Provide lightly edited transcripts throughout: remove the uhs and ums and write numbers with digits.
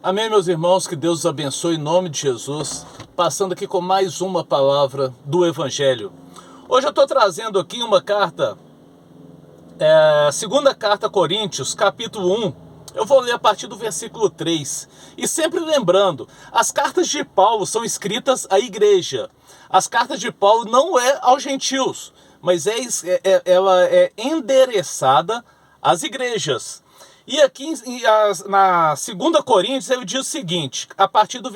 Amém, meus irmãos, que Deus os abençoe em nome de Jesus, passando aqui com mais uma palavra do Evangelho. Hoje eu estou trazendo aqui uma carta, segunda carta a Coríntios, capítulo 1, eu vou ler a partir do versículo 3, e sempre lembrando, as cartas de Paulo são escritas à igreja, as cartas de Paulo não é aos gentios, mas ela é endereçada às igrejas. E aqui na 2 Coríntios ele diz o seguinte, a partir do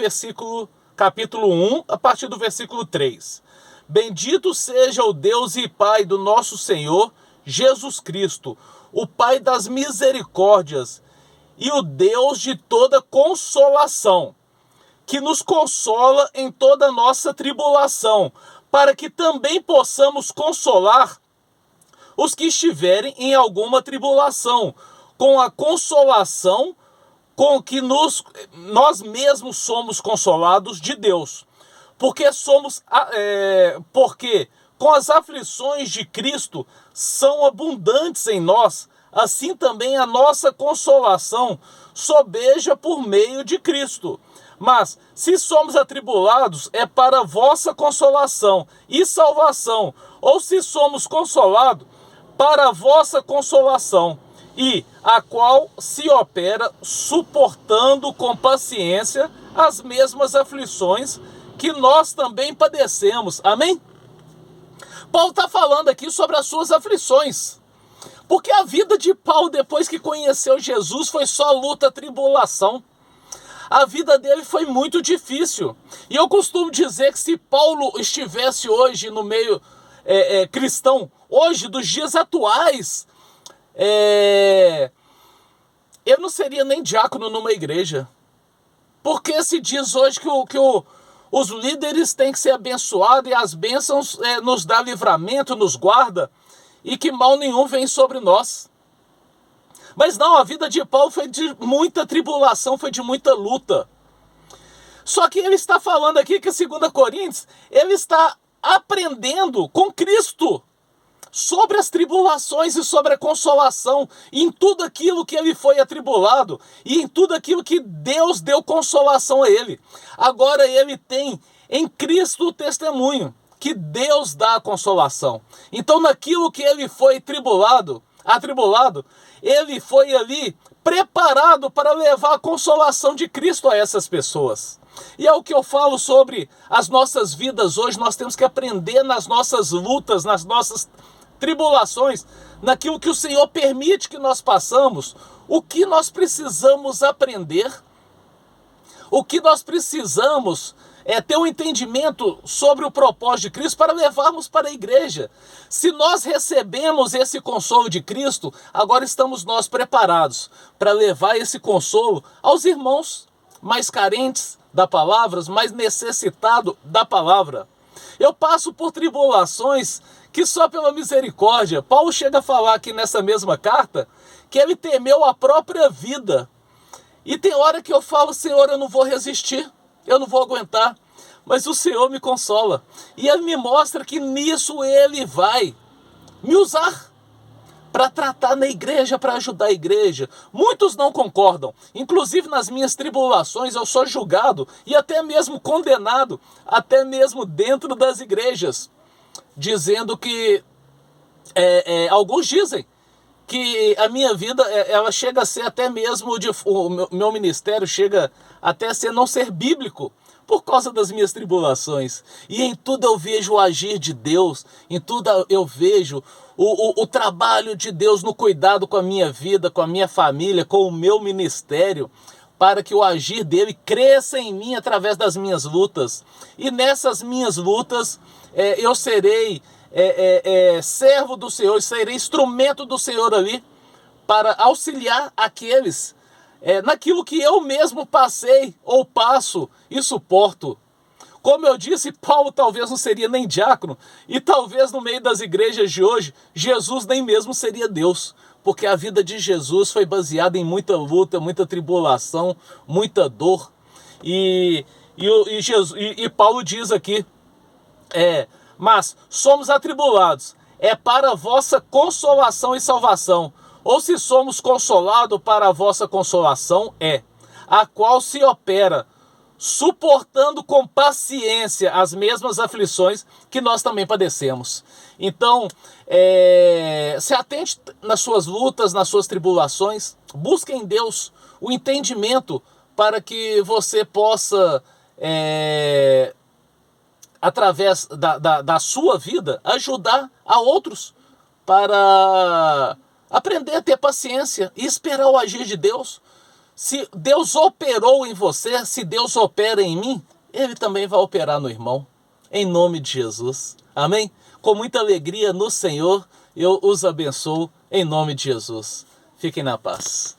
capítulo 1, a partir do versículo 3. Bendito seja o Deus e Pai do nosso Senhor Jesus Cristo, o Pai das misericórdias e o Deus de toda consolação, que nos consola em toda nossa tribulação, para que também possamos consolar os que estiverem em alguma tribulação, com a consolação com que nós mesmos somos consolados de Deus. Porque com as aflições de Cristo são abundantes em nós, assim também a nossa consolação sobeja por meio de Cristo. Mas, se somos atribulados, é para vossa consolação e salvação, ou se somos consolados, para a vossa consolação, e a qual se opera suportando com paciência as mesmas aflições que nós também padecemos. Amém? Paulo está falando aqui sobre as suas aflições, porque a vida de Paulo, depois que conheceu Jesus, foi só luta, tribulação. A vida dele foi muito difícil. E eu costumo dizer que se Paulo estivesse hoje no meio cristão, hoje, dos dias atuais, eu não seria nem diácono numa igreja. Porque se diz hoje que os líderes têm que ser abençoados e as bênçãos nos dá livramento, nos guarda, e que mal nenhum vem sobre nós. Mas não, a vida de Paulo foi de muita tribulação, foi de muita luta. Só que ele está falando aqui que 2 Coríntios, ele está aprendendo com Cristo sobre as tribulações e sobre a consolação, e em tudo aquilo que ele foi atribulado, e em tudo aquilo que Deus deu consolação a ele. Agora ele tem em Cristo o testemunho, que Deus dá a consolação. Então naquilo que ele foi atribulado, ele foi ali preparado para levar a consolação de Cristo a essas pessoas. E é o que eu falo sobre as nossas vidas hoje. Nós temos que aprender nas nossas lutas, nas nossas tribulações, naquilo que o Senhor permite que nós passamos, o que nós precisamos aprender, o que nós precisamos ter um entendimento sobre o propósito de Cristo para levarmos para a igreja. Se nós recebemos esse consolo de Cristo, agora estamos nós preparados para levar esse consolo aos irmãos mais carentes da palavra, mais necessitados da palavra. Eu passo por tribulações que só pela misericórdia. Paulo chega a falar aqui nessa mesma carta que ele temeu a própria vida. E tem hora que eu falo, Senhor, eu não vou resistir, eu não vou aguentar, mas o Senhor me consola. E ele me mostra que nisso ele vai me usar para tratar na igreja, para ajudar a igreja. Muitos não concordam. Inclusive nas minhas tribulações eu sou julgado e até mesmo condenado, até mesmo dentro das igrejas, dizendo que alguns dizem que a minha vida ela chega a ser até mesmo o meu ministério chega até a ser não ser bíblico por causa das minhas tribulações. E em tudo eu vejo o agir de Deus, em tudo eu vejo o trabalho de Deus no cuidado com a minha vida, com a minha família, com o meu ministério, para que o agir dele cresça em mim através das minhas lutas. E nessas minhas lutas eu serei servo do Senhor, serei instrumento do Senhor ali para auxiliar aqueles naquilo que eu mesmo passei ou passo e suporto. Como eu disse, Paulo talvez não seria nem diácono, e talvez no meio das igrejas de hoje, Jesus nem mesmo seria Deus, porque a vida de Jesus foi baseada em muita luta, muita tribulação, muita dor. E Paulo diz aqui, mas somos atribulados, para a vossa consolação e salvação, ou se somos consolados para a vossa consolação, a qual se opera, suportando com paciência as mesmas aflições que nós também padecemos. Então, se atente nas suas lutas, nas suas tribulações, busque em Deus o entendimento para que você possa, através da sua vida, ajudar a outros para aprender a ter paciência e esperar o agir de Deus. Se Deus operou em você, se Deus opera em mim, Ele também vai operar no irmão. Em nome de Jesus. Amém? Com muita alegria no Senhor, eu os abençoo em nome de Jesus. Fiquem na paz.